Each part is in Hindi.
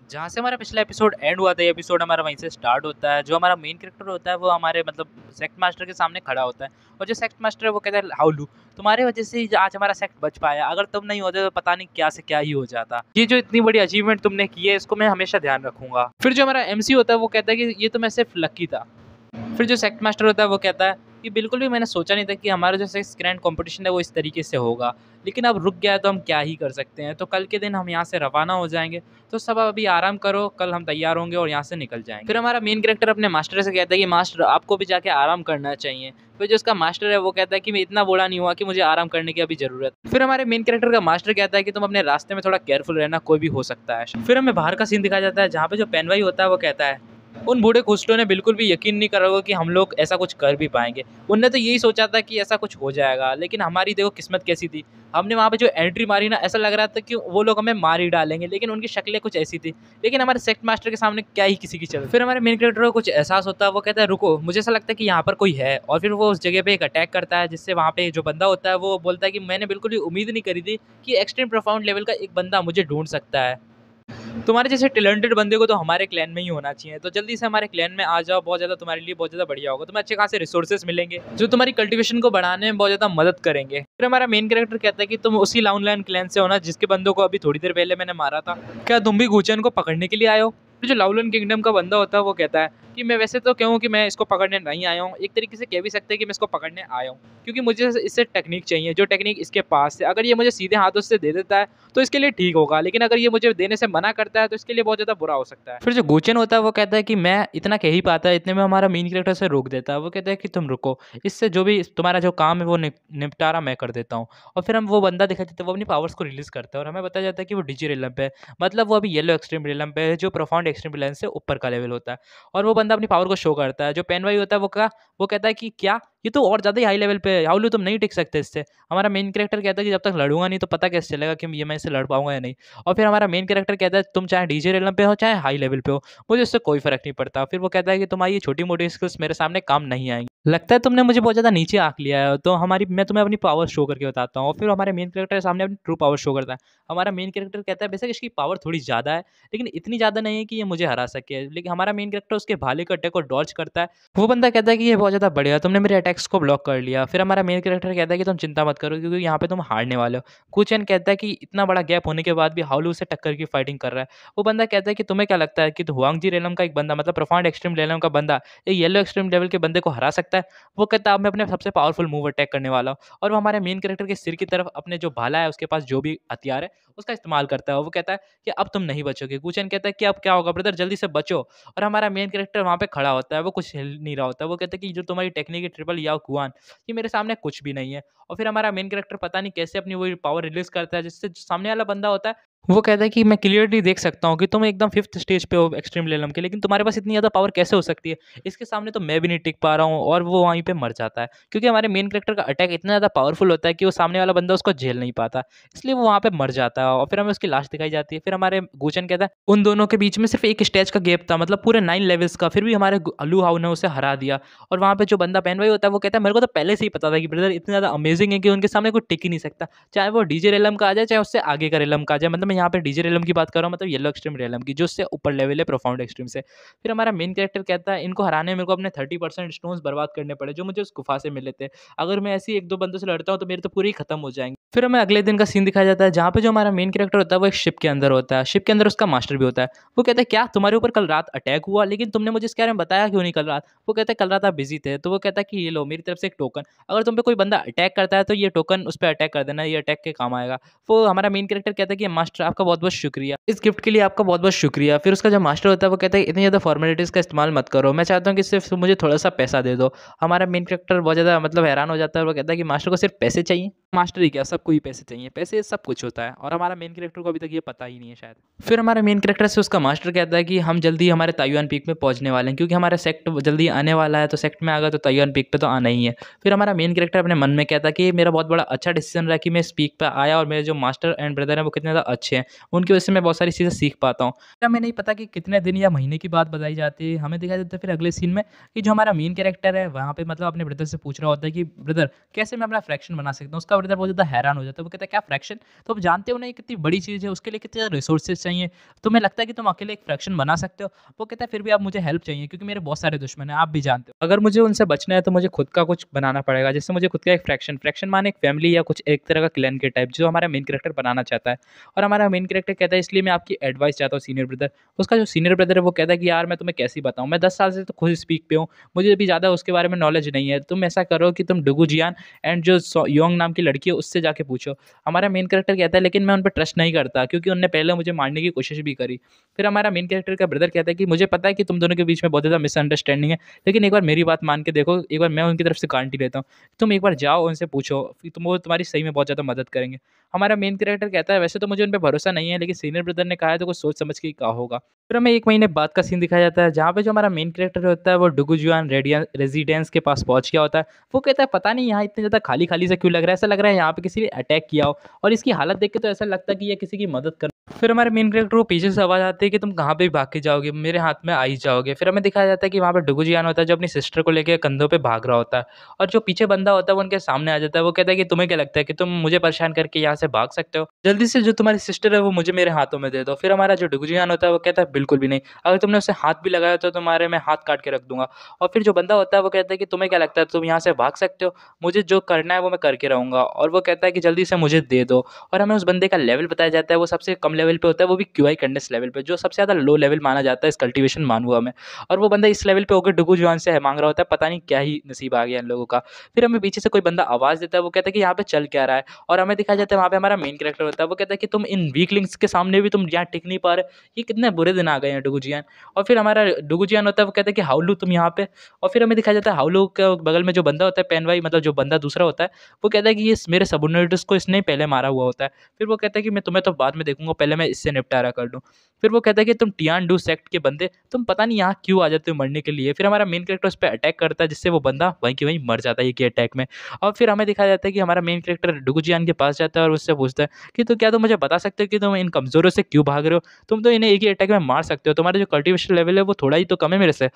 जहाँ से हमारा पिछला एपिसोड एंड हुआ था, ये एपिसोड हमारा वहीं से स्टार्ट होता है। जो हमारा मेन कैरेक्टर होता है वो हमारे मतलब सेक्ट मास्टर के सामने खड़ा होता है और जो सेक्ट मास्टर है वो कहता है हाउलू, तुम्हारे वजह से ही आज हमारा सेक्ट बच पाया, अगर तुम नहीं होते तो पता नहीं क्या से क्या ही हो जाता। ये जो इतनी बड़ी अचीवमेंट तुमने की है इसको मैं हमेशा ध्यान रखूंगा। फिर जो हमारा एमसी होता है वो कहता है कि ये तो मैं सिर्फ लकी था। फिर जो सेक्ट मास्टर होता है वो कहता है कि बिल्कुल भी मैंने सोचा नहीं था कि हमारा जो सेक्स ग्रैंड कंपटीशन है वो इस तरीके से होगा, लेकिन अब रुक गया है तो हम क्या ही कर सकते हैं। तो कल के दिन हम यहाँ से रवाना हो जाएंगे, तो सब अभी आराम करो, कल हम तैयार होंगे और यहाँ से निकल जाएंगे। फिर हमारा मेन कैरेक्टर अपने मास्टर से कहता है कि मास्टर आपको भी जाके आराम करना चाहिए। फिर जो उसका मास्टर है वो कहता है कि मैं इतना बूढ़ा नहीं हुआ कि मुझे आराम करने की अभी जरूरत। फिर हमारे मेन कैरेक्टर का मास्टर कहता है कि तुम अपने रास्ते में थोड़ा केयरफुल रहना, कोई भी हो सकता है। फिर हमें बाहर का सीन दिखाया जाता है जहाँ पे जो पेनवाई होता है वो कहता है उन बूढ़े खुस्टों ने बिल्कुल भी यकीन नहीं करा होगा कि हम लोग ऐसा कुछ कर भी पाएंगे। उनने तो यही सोचा था कि ऐसा कुछ हो जाएगा, लेकिन हमारी देखो किस्मत कैसी थी। हमने वहाँ पे जो एंट्री मारी ना, ऐसा लग रहा था कि वो लोग हमें मार ही डालेंगे, लेकिन उनकी शक्लें कुछ ऐसी थी। लेकिन हमारे सेक्ट मास्टर के सामने क्या ही किसी की चल। फिर हमारे मेन कैरेक्टर को कुछ एहसास होता है, वो कहता है रुको, मुझे ऐसा लगता है कि यहाँ पर कोई है। और फिर वो उस जगह पे एक अटैक करता है, जिससे वहाँ पे जो बंदा होता है वो बोलता है कि मैंने बिल्कुल भी उम्मीद नहीं करी थी कि एक्सट्रीम प्रोफाउंड लेवल का एक बंदा मुझे ढूंढ सकता है। तुम्हारे जैसे टैलेंटेड बंदे को तो हमारे क्लैन में ही होना चाहिए, तो जल्दी से हमारे क्लैन में आ जाओ, बहुत ज़्यादा तुम्हारे लिए बहुत ज़्यादा बढ़िया होगा। तुम्हें अच्छे खासे रिसोर्सेज मिलेंगे जो तुम्हारी कल्टीवेशन को बढ़ाने में बहुत ज़्यादा मदद करेंगे। फिर हमारा मेन कैरेक्टर कहता है कि तुम उसी लाउनलाइन क्लैन से होना जिसके बंदों को अभी थोड़ी देर पहले मैंने मारा था। क्या तुम भी गुचन को पकड़ने के लिए आए हो? फिर जो लाउलन किंगडम का बंदा होता है वो कहता है कि मैं वैसे तो कहूँ कि मैं इसको पकड़ने नहीं आया हूँ, एक तरीके से कह भी सकते हैं कि मैं इसको पकड़ने आया हूँ, क्योंकि मुझे इससे टेक्निक चाहिए जो टेक्निक इसके पास है। अगर ये मुझे सीधे हाथों से दे देता है तो इसके लिए ठीक होगा, लेकिन अगर ये मुझे देने से मना करता है तो इसके लिए बहुत ज़्यादा बुरा हो सकता है। फिर जो गोचन होता है वो कहता है कि मैं इतना कह ही पाता है, इतने में हमारा मेन कैरेक्टर से रोक देता है। वो कहता है कि तुम रुको, इससे जो भी तुम्हारा जो काम है वो निपटारा मैं कर देता हूँ। और फिर हम वो बंदा दिखा देते हैं, वो अपनी पावर्स को रिलीज करता है और हमें बताया जाता है कि वो डिजी रेलम पे है, मतलब वो अभी येलो एक्सट्रीम रेलम पे है जो प्रोफाउंड एक्सट्रीम रेलम से ऊपर का लेवल होता है। और वो बंदा अपनी पावर को शो करता है। जो पेनवाई होता है वो कहता है कि क्या ये तो और ज़्यादा ही हाई लेवल पे है, हाउलू तुम नहीं टिक सकते इससे। हमारा मेन कैरेक्टर कहता है कि जब तक लड़ूंगा नहीं तो पता कैसे चलेगा कि ये मैं इससे लड़ पाऊंगा या नहीं। और फिर हमारा मेन कैरेक्टर कहता है तुम चाहे डीजे रेलम पे हो चाहे हाई लेवल पे हो, मुझे इससे कोई फर्क नहीं पड़ता। फिर वो कहता है कि तुम्हारी ये छोटी मोटी स्किल्स मेरे सामने काम नहीं आएंगी, लगता है तुमने मुझे बहुत ज़्यादा नीचे आंक लिया है, तो मैं तुम्हें अपनी पावर शो करके बताता हूँ। और फिर हमारे मेन कैरेक्टर सामने अपनी ट्रू पावर शो करता है। हमारा मेन कैरेक्टर कहता है बेशक इसकी पावर थोड़ी ज़्यादा है, लेकिन इतनी ज़्यादा नहीं है कि ये मुझे हरा सके। लेकिन हमारा मेन कैरेक्टर उसके भाले के अटैक को डॉज करता है। वो बंदा कहता है कि ये बहुत ज़्यादा बढ़िया, तुमने मेरे अटैक्स को ब्लॉक कर लिया। फिर हमारा मेन कैरेक्टर कहता है कि तुम चिंता मत करो, क्योंकि यहाँ पे तुम हारने वाले हो। कुचन कहता है कि इतना बड़ा गैप होने के बाद भी हाउलू से टक्कर की फाइटिंग कर रहा है। वो बंदा कहता है कि तुम्हें क्या लगता है कि हुआंगजी रेलम का एक बंदा, मतलब प्रोफाउंड एक्सट्रीम रेलम का बंदा एक येलो एक्सट्रीम लेवल के बंदे को हरा सकता है? वो कहता है अब मैं अपने सबसे पावरफुल मूव अटैक करने वाला हूँ। और वो हमारे मेन कैरेक्टर के सिर की तरफ अपने जो भाला है उसके पास जो भी हथियार है उसका इस्तेमाल करता है। वो कहता है कि अब तुम नहीं बचोगे। कुचन कहता है कि अब क्या होगा ब्रदर, जल्दी से बचो। और हमारा मेन कैरेक्टर वहाँ पे खड़ा होता है, वो कुछ हिल नहीं रहा होता। वो कहता है कि जो तुम्हारी टेक्निक है ट्रिपल याओ कुआन, ये मेरे सामने कुछ भी नहीं है। और फिर हमारा मेन कैरेक्टर पता नहीं कैसे अपनी वही पावर रिलीज करता है, जिससे जो सामने वाला बंदा होता है वो कहता है कि मैं क्लियरली देख सकता हूँ कि तुम एकदम फिफ्थ स्टेज पे हो एक्सट्रीम लेवल के, लेकिन तुम्हारे पास इतनी ज़्यादा पावर कैसे हो सकती है? इसके सामने तो मैं भी नहीं टिक पा रहा हूँ। और वो वहीं पे मर जाता है, क्योंकि हमारे मेन कैरेक्टर का अटैक इतना ज़्यादा पावरफुल होता है कि वो सामने वाला बंदा उसको झेल नहीं पाता, इसलिए वो वहाँ पे मर जाता है। और फिर हमें उसकी लाश दिखाई जाती है। फिर हमारे गोचन कहता है उन दोनों के बीच में सिर्फ एक स्टेज का गैप था, मतलब पूरे 9 लेवल्स का, फिर भी हमारे अलू हाउ ने उसे हरा दिया। और वहाँ पे जो बंदा पेनवाई होता है वो कहता है मेरे को तो पहले से ही पता था कि ब्रदर इतने ज़्यादा अमेजिंग है कि उनके सामने कोई टिक ही नहीं सकता, चाहे वो डीजे रेलम का आ जाए चाहे उससे आगे का रेलम का आ जाए। मतलब मैं यहाँ पे डीजे रेलम की बात कर रहा हूँ, मतलब येलो एक्सट्रीम रेलम की, जो उससे ऊपर लेवल है प्रोफाउंड एक्सट्रीम से। फिर हमारा मेन कैरेक्टर कहता है इनको हराने में मेरे को अपने 30% स्टोन्स बर्बाद करने पड़े जो मुझे उस गुफा से मिले थे। अगर मैं ऐसे ही एक दो बंदों से लड़ता हूँ तो मेरे तो पूरे ही खत्म हो जाएंगे। फिर हमें अगले दिन का सीन दिखाया जाता है जहाँ पे जो हमारा मेन कैरेक्टर होता है वो एक शिप के अंदर होता है। शिप के अंदर उसका मास्टर भी होता है। वो कहता है क्या तुम्हारे ऊपर कल रात अटैक हुआ, लेकिन तुमने मुझे इसके बारे में बताया क्यों नहीं कल रात? वो कहता है कल रात आप बिजी थे। तो वो कहता है कि ये लो मेरी तरफ से एक टोकन, अगर तुम पे कोई बंदा अटैक करता है तो ये टोकन उस पर अटैक कर देना, ये अटैक के काम आएगा। वो हमारा मेन कैरेक्टर कहता है कि मास्टर आपका बहुत बहुत शुक्रिया, इस गिफ्ट के लिए आपका बहुत बहुत शुक्रिया। फिर उसका जो मास्टर होता है वो कहता है इतनी ज़्यादा फॉर्मेलिटीज़ का इस्तेमाल मत करो, मैं चाहता हूँ कि सिर्फ मुझे थोड़ा सा पैसा दे दो। हमारा मेन कैरेक्टर बहुत ज़्यादा मतलब हैरान हो जाता है और वो कहता है कि मास्टर को सिर्फ पैसे चाहिए? मास्टर ही क्या, सबको ही पैसे चाहिए, पैसे सब कुछ होता है। और हमारा मेन कैरेक्टर को अभी तक ये पता ही नहीं है शायद। फिर हमारे मेन कैरेक्टर से उसका मास्टर कहता है कि हम जल्दी हमारे ताइवान पीक में पहुंचने वाले हैं, क्योंकि हमारा सेक्ट जल्दी आने वाला है, तो सेक्ट में आ गया तो ताइवान पीक पे तो आना ही है। फिर हमारा मेन कैरेक्टर अपने मन में कहता है कि मेरा बहुत बड़ा अच्छा डिसीजन रहा कि मैं इस पीक पे आया, और मेरे जो मास्टर एंड ब्रदर हैं वो कितने ज़्यादा अच्छे हैं, उनकी वजह से मैं बहुत सारी चीज़ें सीख पाता हूँ। हमें नहीं पता कि कितने दिन या महीने की बात बताई जाती है। हमें दिखाया जाता है फिर अगले सीन में कि जो हमारा मेन कैरेक्टर है वहाँ पे मतलब अपने ब्रदर से पूछ रहा होता है कि ब्रदर कैसे मैं अपना फ्रैक्शन बना सकता हूँ। उसका ब्रदर बहुत ज़्यादा हैरान हैरान हो जाता है। वो कहता है क्या फ्रैक्शन? तो आप जानते हो ना ये कितनी बड़ी चीज़ है, उसके लिए कितने ज़्यादा रिसोर्सेज़ चाहिए। तुम्हें लगता है कि तुम अकेले एक फ्रैक्शन बना सकते हो? वो कहता है फिर भी आप मुझे हेल्प चाहिए क्योंकि मेरे बहुत सारे दुश्मन हैं, आप भी जानते हो। अगर मुझे उनसे बचना है तो मुझे खुद का कुछ बनाना पड़ेगा, जिससे मुझे खुद का एक फ्रैक्शन फ्रैक्शन माने एक फैमिली या कुछ एक तरह का क्लैन के टाइप जो हमारा मेन कैरेक्टर बनाना चाहता है। और हमारा मेन कैरेक्टर कहता है इसलिए मैं आपकी एडवाइस चाहता हूँ सीनियर ब्रदर। उसका जो सीनियर ब्रदर है वो कहता है कि यार मैं तुम्हें कैसे बताऊँ, मैं 10 साल से तो खुद स्पीक पे हूँ, मुझे भी ज़्यादा उसके बारे में नॉलेज नहीं है। तुम ऐसा करो कि तुम डुगू जियान एंड जो योंग नाम की लड़की है उससे जाके पूछो। हमारा मेन कैरेक्टर कहता है लेकिन मैं उन पे ट्रस्ट नहीं करता क्योंकि उन्होंने पहले मुझे मारने की कोशिश भी करी। फिर हमारा मेन कैरेक्टर का ब्रदर कहता है कि मुझे पता है कि तुम दोनों के बीच में बहुत ज़्यादा मिसअंडरस्टैंडिंग है, लेकिन एक बार मेरी बात मान के देखो, एक बार मैं उनकी तरफ से गारंटी लेता हूँ। तुम एक बार जाओ उनसे पूछो, फिर वो तुम्हारी सही में बहुत ज़्यादा मदद करेंगे। हमारा मेन कैरेक्टर कहता है वैसे तो मुझे उन पे भरोसा नहीं है, लेकिन सीनियर ब्रदर ने कहा है तो कुछ सोच समझ के ही कहा होगा। फिर हमें 1 महीने बाद का सीन दिखाया जाता है जहाँ पे जो हमारा मेन कैरेक्टर होता है वो डुगुजुआन रेजिडेंस के पास पहुँच गया होता है। वो कहता है पता नहीं यहाँ इतने ज़्यादा खाली-खाली सा क्यों लग रहा है? ऐसा लग रहा है यहाँ पे किसी ने अटैक किया हो और इसकी हालत देख के तो ऐसा लगता है कि ये किसी की मदद कर। फिर हमारे मेन कैरेक्टर को पीछे से आवाज़ आती है कि तुम कहाँ पे भाग के जाओगे? मेरे हाथ में आ ही जाओगे। फिर हमें दिखाया जाता है कि वहाँ पे डुगुजियान होता है जो अपनी सिस्टर को लेके कंधों पे भाग रहा होता है और जो पीछे बंदा होता है वो उनके सामने आ जाता है। वो कहता है कि तुम्हें क्या लगता है कि तुम मुझे परेशान करके यहाँ से भाग सकते हो? जल्दी से जो तुम्हारी सिस्टर है वो मुझे मेरे हाथों में दे दो। फिर हमारा जो डुगुजियान होता है वो कहता है बिल्कुल भी नहीं। अगर तुमने उसे हाथ भी लगाया तो तुम्हारे मैं हाथ काट के रख दूँगा। और फिर जो बंदा होता है वो कहता है कि तुम्हें क्या लगता है तुम यहाँ से भाग सकते हो? मुझे जो करना है वो मैं करके रहूँगा। और वो कहता है कि जल्दी से मुझे दे दो। और हमें उस बंदे का लेवल बताया जाता है, वो सबसे कम लेवल पे होता है, वो भी क्यूआई कैडनेस लेवल पे, जो सबसे ज़्यादा लो लेवल माना जाता है इस कल्टीवेशन मानवुआ में। और वो बंदा इस लेवल पे होकर डुगुजुआन से माँग रहा होता है, पता नहीं क्या ही नसीब आ गया इन लोगों का। फिर हमें पीछे से कोई बंदा आवाज़ देता है, वो कहता है कि यहाँ पे चल क्या रहा है? और हमें दिखाया जाता है वहाँ पे हमारा मेन कैरेक्टर होता है, वो कहता है कि तुम इन वीकलिंग्स के सामने भी तुम यहाँ टिक नहीं पा रहे, ये कितने बुरे दिन आ गए हैं डुगुजियान। और फिर हमारा डुगुजियान होता है, वो कहता है कि हाउलू तुम यहाँ पे। और फिर हमें दिखाया जाता है हाउलू के बगल में जो बंदा होता है पेनवाई, मतलब जो बंदा दूसरा होता है, वो कहता है कि ये मेरे सबऑर्डिनेट्स को इसने ही पहले मारा हुआ होता है। फिर वो कहता है कि मैं तुम्हें तो बाद में देखूँगा, पहले मैं इससे निपटारा कर लूँ। फिर वो कहता है कि तुम टियान डू सेक्ट के बंदे, तुम पता नहीं यहाँ क्यों आ जाते हो मरने के लिए। फिर हमारा मेन कैरेक्टर उस पे अटैक करता है, जिससे वो बंदा वहीं की वहीं मर जाता है एक ही अटैक में। और फिर हमें दिखाया जाता है कि हमारा मेन कैरेक्टर डुगुजियान के पास जाता है और उससे पूछता है कि तो क्या तुम मुझे बता सकते हो कि तुम इन कमज़ोरों से क्यों भाग रहे हो? तुम तो इन्हें एक ही अटैक में मार सकते हो, तुम्हारा जो कल्टीवेशन लेवल है वो थोड़ा ही तो कम है मेरे से।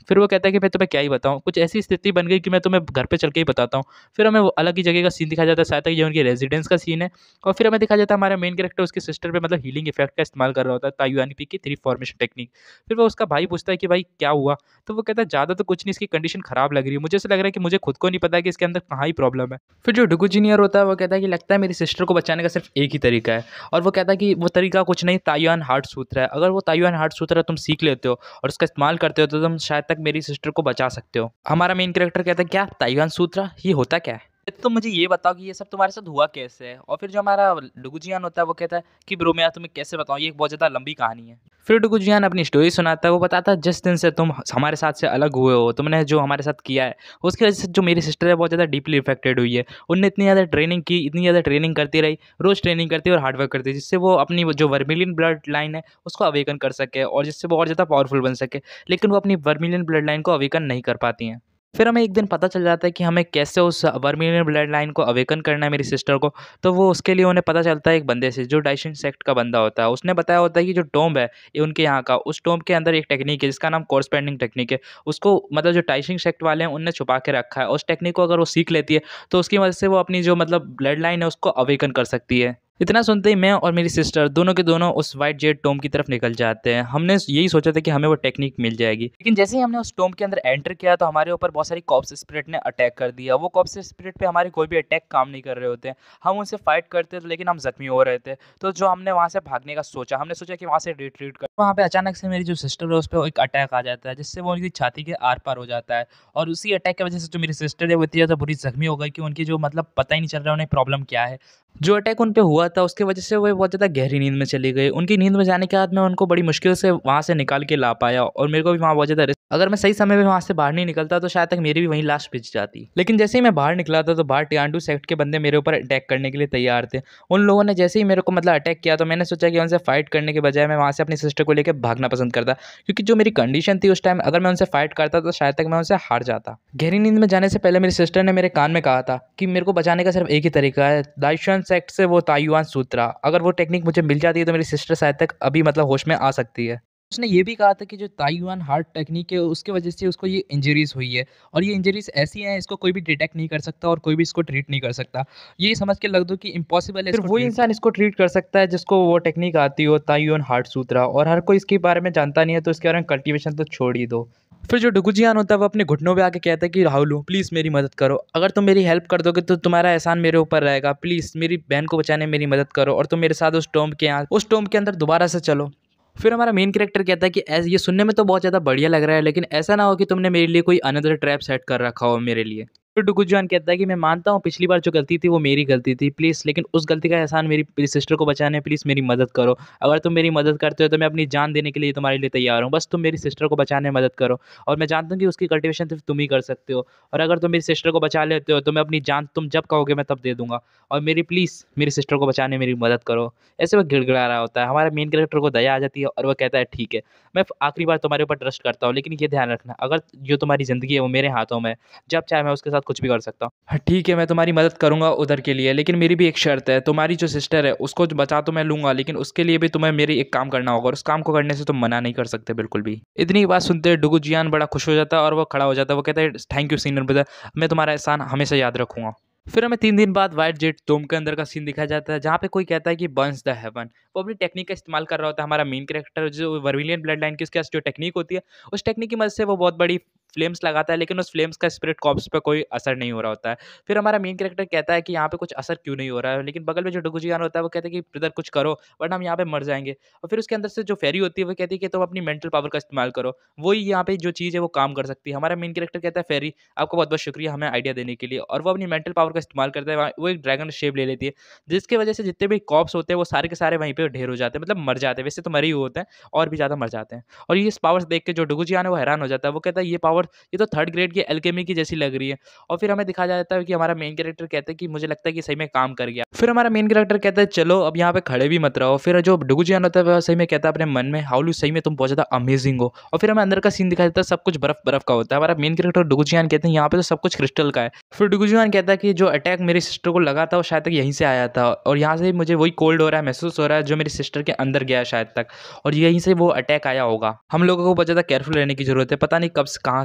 फिर वो कहता है कि मैं तुम्हें क्या ही बताऊँ, कुछ ऐसी स्थिति बन गई कि मैं तुम्हें घर पे चल के ही बताता हूँ। फिर हमें वो अलग ही जगह का सीन दिखाया जाता है, शायद तक ये उनकी रेज़िडेंस का सीन है। और फिर हमें दिखाया जाता है हमारा मेन कैरेक्टर उसकी सिस्टर पे मतलब हीलिंग इफेक्ट का इस्तेमाल कर रहा होता है, ताइवानी पी की 3 फॉर्मेशन टेक्निक। फिर वो उसका भाई पूछता है कि भाई क्या हुआ? तो वो कहता है ज़्यादा तो कुछ नहीं, इसकी कंडीशन खराब लग रही है। मुझे ऐसा लग रहा है कि मुझे खुद को नहीं पता है कि इसके अंदर कहाँ ही प्रॉब्लम है। फिर जो डुगु जूनियर होता है वो कहता है कि लगता है मेरी सिस्टर को बचाने का सिर्फ एक ही तरीका है। और वो कहता है कि वो तरीका कुछ नहीं, ताइवान हार्ट सूत्र है। अगर वो ताइवान हार्ट सूत्र तुम सीख लेते हो और उसका इस्तेमाल करते हो तो तुम शायद तक मेरी सिस्टर को बचा सकते हो। हमारा मेन कैरेक्टर कहता है क्या ताइवान सूत्र, ये होता क्या है? तो मुझे ये बताओ कि ये सब तुम्हारे साथ हुआ कैसे है? और फिर जो हमारा डुगुजियान होता है वो कहता है कि ब्रो मैं तुम्हें कैसे बताऊँ, ये एक बहुत ज़्यादा लंबी कहानी है। फिर डुगुजियान अपनी स्टोरी सुनाता है, वो बताता है जिस दिन से तुम हमारे साथ से अलग हुए हो, तुमने जो हमारे साथ किया है, उसकी वजह से जो मेरी सिस्टर है बहुत ज़्यादा डीपली इफेक्टेड हुई है। उन्होंने इतनी ज़्यादा ट्रेनिंग की, इतनी ज़्यादा ट्रेनिंग करती रही, रोज़ ट्रेनिंग करती और हार्ड वर्क करती, जिससे वो अपनी वो जो वर्मिलियन ब्लड लाइन है उसको अवेकन कर सके और जिससे वो और ज़्यादा पावरफुल बन सके। लेकिन वो अपनी वर्मिलियन ब्लड लाइन को अवेकन नहीं कर पाती हैं। फिर हमें एक दिन पता चल जाता है कि हमें कैसे उस वर्मिलियन ब्लड लाइन को अवेकन करना है मेरी सिस्टर को। तो वो उसके लिए उन्हें पता चलता है एक बंदे से जो डाइशिन सेक्ट का बंदा होता है। उसने बताया होता है कि जो टोम्ब है ये उनके यहाँ का, उस टोम्ब के अंदर एक टेक्निक है जिसका नाम कोर्सपेंडिंग टेक्निक है। उसको मतलब जो डाइशिन सेक्ट वाले हैं उनने छुपा के रखा है। उस टेक्निक को अगर वो सीख लेती है तो उसकी वजह से वो अपनी जो मतलब ब्लड लाइन है उसको अवेकन कर सकती है। इतना सुनते ही मैं और मेरी सिस्टर दोनों के दोनों उस व्हाइट जेड टोम्ब की तरफ निकल जाते हैं। हमने यही सोचा था कि हमें वो टेक्निक मिल जाएगी। लेकिन जैसे ही हमने उस टोम्ब के अंदर एंटर किया तो हमारे ऊपर बहुत सारी कॉप्स स्पिरिट ने अटैक कर दिया। वो कॉप्स स्पिरिट पे हमारे कोई भी अटैक काम नहीं कर रहे होते हैं। हम उनसे फाइट करते थे लेकिन हम जख्मी हो रहे थे। तो जो हमने वहाँ से भागने का सोचा, हमने सोचा कि वहाँ से रिट्रीट कर। वहाँ पे अचानक से मेरी जो सिस्टर है उस पर एक अटैक आ जाता है जिससे वो उनकी छाती के आर पार हो जाता है। और उसी अटैक की वजह से जो मेरी सिस्टर है वो इतनी ज़्यादा बुरी जख्मी हो गई कि उनकी जो मतलब पता ही नहीं चल रहा उन्हें प्रॉब्लम क्या है। जो अटैक उन पे हुआ था उसकी वजह से वो बहुत ज़्यादा गहरी नींद में चली गई। उनकी नींद में जाने के बाद मैं उनको बड़ी मुश्किल से वहाँ से निकाल के ला पाया और मेरे को भी वहाँ बहुत ज़्यादा रिस्क, अगर मैं सही समय में वहाँ से बाहर नहीं निकलता तो शायद तक मेरी भी वहीं लाश भिज जाती। लेकिन जैसे ही मैं बाहर निकला था तो बाहर टियांडू सेक्ट के बंदे मेरे ऊपर अटैक करने के लिए तैयार थे। उन लोगों ने जैसे ही मेरे को मतलब अटैक किया तो मैंने सोचा कि उनसे फाइट करने के बजाय मैं वहाँ से अपनी सिस्टर को लेकर भागना पसंद करता, क्योंकि जो मेरी कंडीशन थी उस टाइम अगर मैं उनसे फाइट करता तो शायद तक मैं उनसे हार जाता। गहरी नींद में जाने से पहले मेरी सिस्टर ने मेरे कान में कहा था कि मेरे को बचाने का सिर्फ एक ही तरीका है, दाइशन सेक्ट से वो ताइवान सूत्रा। अगर वो टेक्निक मुझे मिल जाती है तो मेरी सिस्टर शायद तक अभी मतलब होश में आ सकती है। उसने ये भी कहा था कि जो ताइवान हार्ट टेक्निक है उसकी वजह से उसको ये इंजरीज़ हुई है और ये इंजरीज़ ऐसी हैं इसको कोई भी डिटेक्ट नहीं कर सकता और कोई भी इसको ट्रीट नहीं कर सकता। ये समझ के लग दो कि इम्पॉसिबल है, सिर्फ़ वही इंसान इसको ट्रीट कर सकता है जिसको वो टेक्निक आती हो, ताइवान हार्ट सूत्रा, और हर कोई इसके बारे में जानता नहीं है, तो इसके बारे में कल्टीवेशन तो छोड़ ही दो। फिर जो डुगुजियान होता है वो अपने घुटनों पे आके कहता है कि राहुल प्लीज़ मेरी मदद करो। अगर तुम मेरी हेल्प कर दोगे तो तुम्हारा एहसान मेरे ऊपर रहेगा। प्लीज़ मेरी बहन को बचाने में मेरी मदद करो और तुम मेरे साथ उस टॉम्ब के अंदर दोबारा से चलो। फिर हमारा मेन कैरेक्टर कहता है कि ऐस ये सुनने में तो बहुत ज़्यादा बढ़िया लग रहा है, लेकिन ऐसा ना हो कि तुमने मेरे लिए कोई अनदर ट्रैप सेट कर रखा हो मेरे लिए। फिर डुगुजान कहता है कि मैं मानता हूँ पिछली बार जो गलती थी वो मेरी गलती थी, प्लीज़ लेकिन उस गलती का एहसान मेरी सिस्टर को बचाने प्लीज़ मेरी मदद करो। अगर तुम मेरी मदद करते हो तो मैं अपनी जान देने के लिए तुम्हारे लिए तैयार हूँ, बस तुम मेरी सिस्टर को बचाने में मदद करो। और मैं जानता हूँ कि उसकी कल्टिवेशन सिर्फ तुम ही कर सकते हो, और अगर तुम मेरी सिस्टर को बचा लेते हो तो मैं अपनी जान तुम जब कहोगे मैं तब दे दूँगा। और मेरी सिस्टर को बचाने में मेरी मदद करो। ऐसे वो गिड़गिड़ा रहा होता है। हमारे मेन कैरेक्टर को दया आ जाती है और वो कहता है ठीक है, मैं आखिरी बार तुम्हारे ऊपर ट्रस्ट करता हूँ, लेकिन ये ध्यान रखना अगर जो तुम्हारी ज़िंदगी है वो मेरे हाथों में है, जब चाहे मैं उसके साथ कुछ भी कर सकता हूँ। हाँ, ठीक है, मैं तुम्हारी मदद करूँगा उधर के लिए, लेकिन मेरी भी एक शर्त है, तुम्हारी जो सिस्टर है उसको बचा तो मैं लूँगा, लेकिन उसके लिए भी तुम्हें मेरी एक काम करना होगा और उस काम को करने से तुम मना नहीं कर सकते बिल्कुल भी। इतनी बात सुनते डुगु जियान बड़ा खुश हो जाता है और वो खड़ा हो जाता है। वो कहता है थैंक यू सीनियर ब्रदर, मैं तुम्हारा एहसान हमेशा याद रखूँगा। फिर हमें 3 दिन बाद व्हाइट जेट टॉम्ब के अंदर का सीन दिखाया जाता है, जहाँ पे कोई कहता है कि बर्न्स द हेवन। वो अपनी टेक्निक का इस्तेमाल कर रहा होता है। हमारा मेन कैरेक्टर जो वर्मिलियन ब्लड लाइन की उसके पास जो टेक्निक होती है, उस टेक्निक की मदद से वो बहुत बड़ी फ्लेम्स लगाता है, लेकिन उस फ्लेम्स का स्पिरिट कॉर्प्स पे कोई असर नहीं हो रहा होता है। फिर हमारा मेन कैरेक्टर कहता है कि यहाँ पे कुछ असर क्यों नहीं हो रहा है, लेकिन बगल में जो डुगुजियान होता है वो कहता है कि ब्रदर कुछ करो वरना हम यहाँ पे मर जाएँगे। और फिर उसके अंदर से जो फेरी होती है वो कहती है कि तुम अपनी मेंटल पावर का इस्तेमाल करो, वही यहाँ पे जो चीज़ है वो काम कर सकती है। हमारा मेन कैरेक्टर कहता है फेरी आपका बहुत-बहुत शुक्रिया हमें आइडिया देने के लिए, और वो अपनी मेंटल पावर का इस्तेमाल करता है। वो एक ड्रैगन शेप ले लेती है, जिसकी वजह से जितने भी कॉर्प्स होते हैं वो सारे के सारे वहीं पे ढेर हो जाते हैं, मतलब मर जाते हैं। वैसे तो मरे ही हुए होते हैं और भी ज़्यादा मर जाते हैं। और ये इस पावर्स देख के जो डुगुजियान है वो हैरान हो जाता है। वो कहता है ये पावर ये तो थर्ड ग्रेड की एल्केमी की जैसी लग रही है। और फिर हमें दिखाया जाता है कि हमारा मेन कैरेक्टर कहता है कि मुझे लगता है कि सही में काम कर गया। फिर हमारा मेन कैरेक्टर कहता है चलो अब यहाँ पे खड़े भी मत रहो। फिर जो डुगुजियान होता है वह सही में कहता है अपने मन में हाउलू सही में तुम बहुत ज़्यादा अमेजिंग हो। और फिर हमें अंदर का सीन दिखाया जाता है, सब कुछ बर्फ बर्फ का होता है। हमारा मेन कैरेक्टर डुगुजियान कहते हैं यहाँ पे तो सब कुछ क्रिस्टल का है। फिर डुगुजियान कहता है कि जो अटैक मेरी सिस्टर को लगा था वो शायद तक यहीं से आया था, और यहाँ से मुझे वही कोल्ड हो रहा है, महसूस हो रहा है जो मेरी सिस्टर के अंदर गया है शायद तक, और यहीं से वो अटैक आया होगा। हम लोगों को बहुत ज़्यादा केयरफुल रहने की ज़रूरत है, पता नहीं कब कहाँ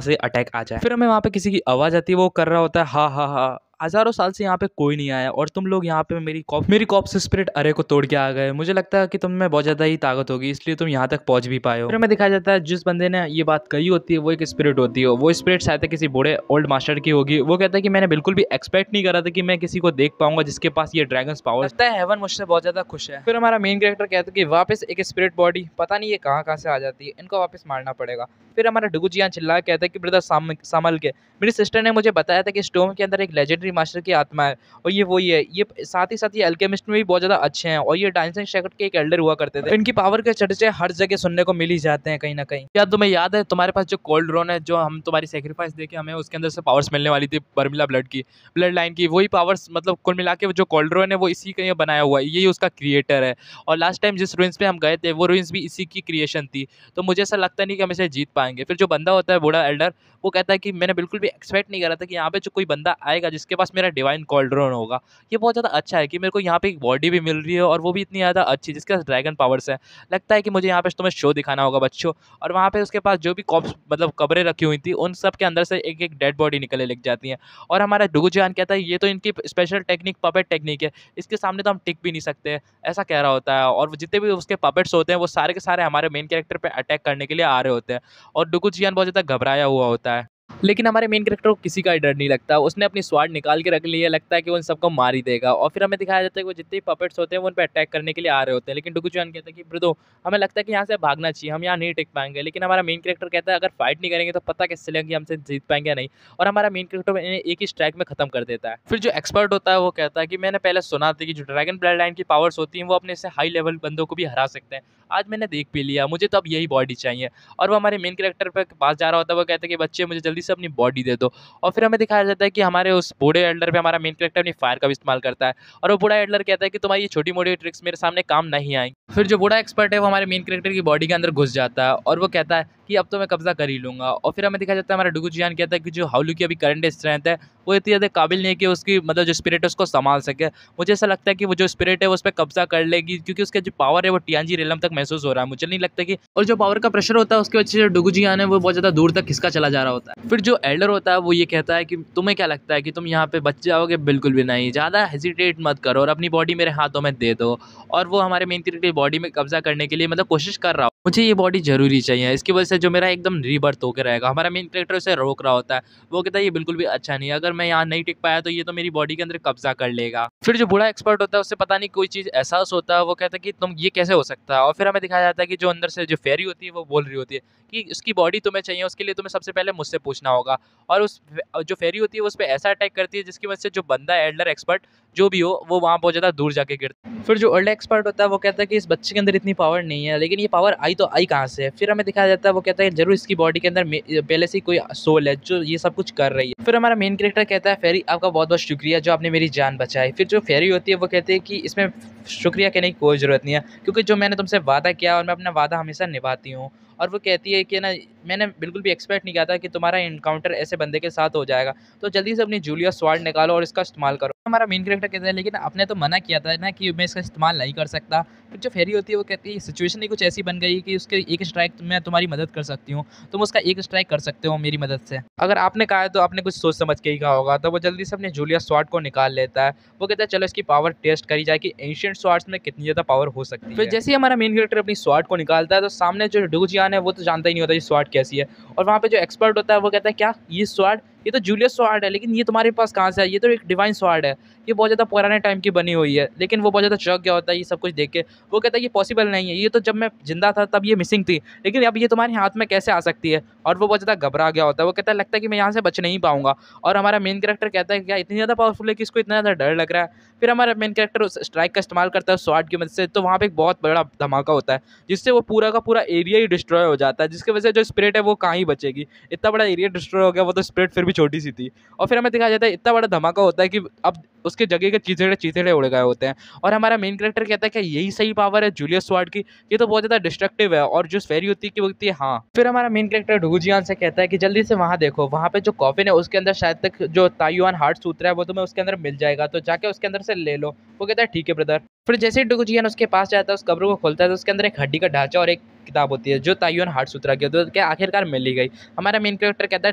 से अटैक आ जाए। फिर हमें वहाँ पे किसी की आवाज़ आती है, वो कर रहा होता है हा हा हा, हज़ारों साल से यहाँ पे कोई नहीं आया और तुम लोग यहाँ पे मेरी कॉप्स स्पिरिट अरे को तोड़ के आ गए। मुझे लगता है कि तुम में बहुत ज़्यादा ही ताकत होगी, इसलिए तुम यहाँ तक पहुँच भी पाए हो। फिर हमें दिखाया जाता है जिस बंदे ने ये बात कही होती है वो एक स्पिरिट होती है। वो स्पिरिट शायद तक किसी बूढ़े ओल्ड मास्टर की होगी। वो कहता है कि मैंने बिल्कुल भी एक्सपेक्ट नहीं करा था कि मैं किसी को देख पाऊंगा जिसके पास ये ड्रैगन्स पावर। लगता है हेवन मुझसे बहुत ज़्यादा खुश है। फिर हमारा मेन कैरेक्टर कहता है कि वापस एक स्पिरिट बॉडी, पता नहीं ये कहाँ कहाँ से आ जाती है, इनको वापस मारना पड़ेगा। फिर हमारा डुगुजियान चिल्ला के कहता है कि ब्रदर संभल के, मेरी सिस्टर ने मुझे बताया था कि स्टोम के अंदर एक लेजेंडरी मास्टर की आत्मा है और ये वही है। ये साथ ही ये अल्केमिस्ट में भी बहुत ज़्यादा अच्छे हैं और ये डायनेसन शेकर्ड के एक एल्डर हुआ करते थे। इनकी पावर के चर्चे हर जगह सुनने को मिल ही जाते हैं कहीं ना कहीं। क्या तुम्हें याद है तुम्हारे पास जो कोल्ड ड्रोन है, जो हम तुम्हारी सेक्रीफाइस देके हमें उसके अंदर से पावर्स मिलने वाली थी बर्मिला ब्लड लाइन की, वही पावर्स मतलब कुल मिला के जो कोल्ड ड्रोन है वो इसी का बनाया हुआ है, यही उसका क्रिएटर है। और लास्ट टाइम जिस रूइंस पे हम गए थे वो रूइंस भी इसी की क्रिएशन थी, तो मुझे ऐसा लगता नहीं कि हम इसे जीत पाएंगे। फिर जो बंदा होता है बूढ़ा एल्डर, वो कहता है कि मैंने बिल्कुल भी एक्सपेक्ट नहीं करा था कि यहाँ पे जो कोई बंदा आएगा जिसके पास मेरा डिवाइन कोल्ड ड्रोन होगा। ये बहुत ज़्यादा अच्छा है कि मेरे को यहाँ पे एक बॉडी भी मिल रही है और वो भी इतनी ज़्यादा अच्छी जिसके पास ड्रैगन पावर्स है। लगता है कि मुझे यहाँ पे तुम्हें शो दिखाना होगा बच्चों। और वहाँ पे उसके पास जो भी कॉप्स मतलब कब्रें रखी हुई थी उन सब के अंदर से एक एक डेड बॉडी निकलने लग जाती हैं। और हमारा डुगुजान कहता है ये तो इनकी स्पेशल टेक्निक पपेट टेक्निक है, इसके सामने तो हम टिक भी नहीं सकते, ऐसा कह रहा होता है। और जितने भी उसके पपेट्स होते हैं वो सारे के सारे हमारे मेन कैरेक्टर पे अटैक करने के लिए आ रहे होते हैं और डुगुजियान बहुत ज़्यादा घबराया हुआ होता है। लेकिन हमारे मेन कैरेक्टर को किसी का ही डर नहीं लगता, उसने अपनी स्वाड निकाल के रख ली है, लगता है कि वो उन सबको मार ही देगा। और फिर हमें दिखाया जाता है कि वो जितने भी पपेट्स होते हैं वो उन पे अटैक करने के लिए आ रहे होते हैं, लेकिन डुगुजान कहता है कि ब्रदो हमें लगता है कि यहाँ से भागना चाहिए, हम यहाँ नहीं टिक पाएंगे। लेकिन हमारा मेन कैरेक्टर कहता है अगर फाइट नहीं करेंगे तो पता कैसे चलेगा कि हमसे जीत पाएंगे या नहीं, और हमारा मेन कैरेक्टर एक ही स्ट्राइक में खत्म कर देता है। फिर जो एक्सपर्ट होता है वो कहता है कि मैंने पहले सुना था कि जो ड्रैगन ब्लड लाइन की पावर्स होती हैं वो अपने से हाई लेवल बंदों को भी हरा सकते हैं, आज मैंने देख भी लिया, मुझे तो अब यही बॉडी चाहिए। और वो हमारे मेन कैरेक्टर पे पास जा रहा होता है, वो कहता है कि बच्चे मुझे जल्दी से अपनी बॉडी दे दो। और फिर हमें दिखाया जाता है कि हमारे उस बूढ़े एल्डर पे हमारा मेन कैरेक्टर अपनी फायर का भी इस्तेमाल करता है और वो बूढ़ा एल्डर कहता है कि तुम्हारी ये छोटी-मोटी ट्रिक्स मेरे सामने काम नहीं आएँगी। फिर जो बूढ़ा एक्सपर्ट है वो हमारे मेन कैरेक्टर की बॉडी के अंदर घुस जाता है और वो कहता है कि अब तो मैं कब्ज़ा कर ही लूँगा। और फिर हमें दिखाया जाता है हमारा डुगुजियान कहता है कि जो हाउलू की अभी करंट स्ट्रेंथ है वो इतनी ज़्यादा काबिल नहीं है कि उसकी मतलब जो स्पिरिट है उसको संभाल सके। मुझे ऐसा लगता है कि वो जो स्पिरिट है वो उस पे कब्ज़ा कर लेगी क्योंकि उसका जो पावर है वो टियांजी रियलम तक महसूस हो रहा है। मुझे नहीं लगता कि और जो पावर का प्रेशर होता है उसकी वजह से जो डुगुजियान है वो बहुत ज़्यादा दूर तक खिसका चला जा रहा होता है। फिर जो एल्डर होता है वो ये कहता है कि तुम्हें क्या लगता है कि तुम यहाँ पे बच जाओगे? बिल्कुल भी नहीं, ज़्यादा हेजिटेट मत करो और अपनी बॉडी मेरे हाथों में दे दो। और वो हमारे मेन कैरेक्टर की बॉडी में कब्ज़ा करने के लिए मतलब कोशिश कर रहा हो। मुझे ये बॉडी ज़रूरी चाहिए, इसकी वजह से जो मेरा एकदम रीबर्थ होके रहेगा। हमारा मेन कैरेक्टर उसे रोक रहा होता है। वो कहता है ये बिल्कुल भी अच्छा नहीं है, अगर मैं यहाँ नहीं टिक पाया तो ये तो मेरी बॉडी के अंदर कब्ज़ा कर लेगा। फिर जो बूढ़ा एक्सपर्ट होता है उससे पता नहीं कोई चीज़ एहसास होता है, वो कहता है कि तुम ये कैसे हो सकता है? और फिर हमें दिखाया जाता है कि जो अंदर से जो फेरी होती है वो बोल रही होती है कि उसकी बॉडी तुम्हें चाहिए, उसके लिए तुम्हें सबसे पहले मुझसे पूछना होगा। और उस जो फेरी होती है वो उस पे ऐसा अटैक करती है जिसकी वजह से जो बंदा है एल्डर एक्सपर्ट जो भी हो वो वहाँ बहुत ज़्यादा दूर जाके गिरता है। फिर जो ओल्ड एक्सपर्ट होता है वो कहता है कि इस बच्चे के अंदर इतनी पावर नहीं है, लेकिन ये पावर आई तो आई कहाँ से? फिर हमें दिखाया जाता है वो कहता है ज़रूर इसकी बॉडी के अंदर पहले से ही कोई सोल है जो ये सब कुछ कर रही है। फिर हमारा मेन कैरेक्टर कहता है फेरी आपका बहुत बहुत शुक्रिया जो आपने मेरी जान बचाई। फिर जो फेरी होती है वो कहती है कि इसमें शुक्रिया कहने की कोई ज़रूरत नहीं है क्योंकि जो मैंने तुमसे वादा किया और मैं अपना वादा हमेशा निभाती हूँ। और वो कहती है कि ना मैंने बिल्कुल भी एक्सपेक्ट नहीं किया था कि तुम्हारा एनकाउंटर ऐसे बंदे के साथ हो जाएगा, तो जल्दी से अपनी जूलिया स्वॉर्ड निकालो और इसका इस्तेमाल करो। हमारा मेन कैरेक्टर कहता है लेकिन आपने तो मना किया था ना कि मैं इसका इस्तेमाल नहीं कर सकता। फिर जो फेरी होती है वो कहती है सिचुएशन ही कुछ ऐसी बन गई कि उसके एक स्ट्राइक मैं तुम्हारी मदद कर सकती हूँ, तुम उसका एक स्ट्राइक कर सकते हो मेरी मदद से। अगर आपने कहा है तो आपने कुछ सोच समझ के ही कहा होगा। तो वो जल्दी से अपने जूलिया स्वॉर्ड को निकाल लेता है। वो कहता है चलो इसकी पावर टेस्ट करी जाए कि एंशिएंट स्वॉर्ड्स में कितनी ज़्यादा पावर हो सकती है। फिर जैसे ही हमारा मेन कैरेक्टर अपनी स्वॉर्ड को निकालता है तो सामने जो डुगुजियान है वो तो जानता ही नहीं होता ये स्वॉर्ड कैसी है। और वहाँ पे जो एक्सपर्ट होता है वो कहता है क्या ये स्वॉर्ड, ये तो जूलियस स्वॉर्ड है, लेकिन ये तुम्हारे पास कहाँ से है? ये तो एक डिवाइन स्वॉर्ड है, ये बहुत ज़्यादा पुराने टाइम की बनी हुई है। लेकिन वो बहुत ज़्यादा चौंक गया होता है ये सब कुछ देख के। वो कहता है ये पॉसिबल नहीं है, ये तो जब मैं जिंदा था तब ये मिसिंग थी, लेकिन अब ये तुम्हारे हाथ में कैसे आ सकती है? और वो बहुत ज़्यादा घबरा गया होता है। वो कहता है लगता है कि मैं यहाँ से बच नहीं पाऊंगा। और हमारा मेन कैरेक्टर कहता है क्या इतनी ज़्यादा पावरफुल है कि इसको इतना ज़्यादा डर लग रहा है। फिर हमारा मेन कैरेक्टर उस स्ट्राइक का इस्तेमाल करता है स्वॉर्ड की मदद से, तो वहाँ पे एक बहुत बड़ा धमाका होता है जिससे वो पूरा का पूरा एरिया ही डिस्ट्रॉय हो जाता है, जिसकी वजह से जो स्पिरिट है वो कहाँ ही बचेगी। इतना बड़ा एरिया डिस्ट्रॉय हो गया, वो तो स्पिरिट फिर भी छोटी सी थी। और फिर हमें दिखाया जाता है इतना बड़ा धमाका होता है कि अब उसके जगह के चीथड़े चीथड़े उड़ गए होते हैं। और हमारा मेन कैरेक्टर कहता है कि यही सही पावर है जूलियस स्वॉर्ड की, ये तो बहुत ज़्यादा डिस्ट्रक्टिव है। और जो फेरी होती है कि वो कहती है हाँ। फिर हमारा मेन कैरेक्टर डुगुजियान से कहता है कि जल्दी से वहाँ देखो, वहाँ पे जो कॉफिन है उसके अंदर शायद तक जो ताइवान हार्ट सूत्र है वो तुम्हें उसके अंदर मिल जाएगा, तो जाके उसके अंदर से ले लो। वो कहता है ठीक है ब्रदर। फिर जैसे ही डुगुजियान उसके पास जाता है उस कब्र को खोलता है तो उसके अंदर एक हड्डी का ढांचा और एक किताब होती है जो ताइवान हार्ट सूत्रा की होती है, तो क्या आखिरकार मिल ही गई। हमारा मेन कैरेक्टर कहता है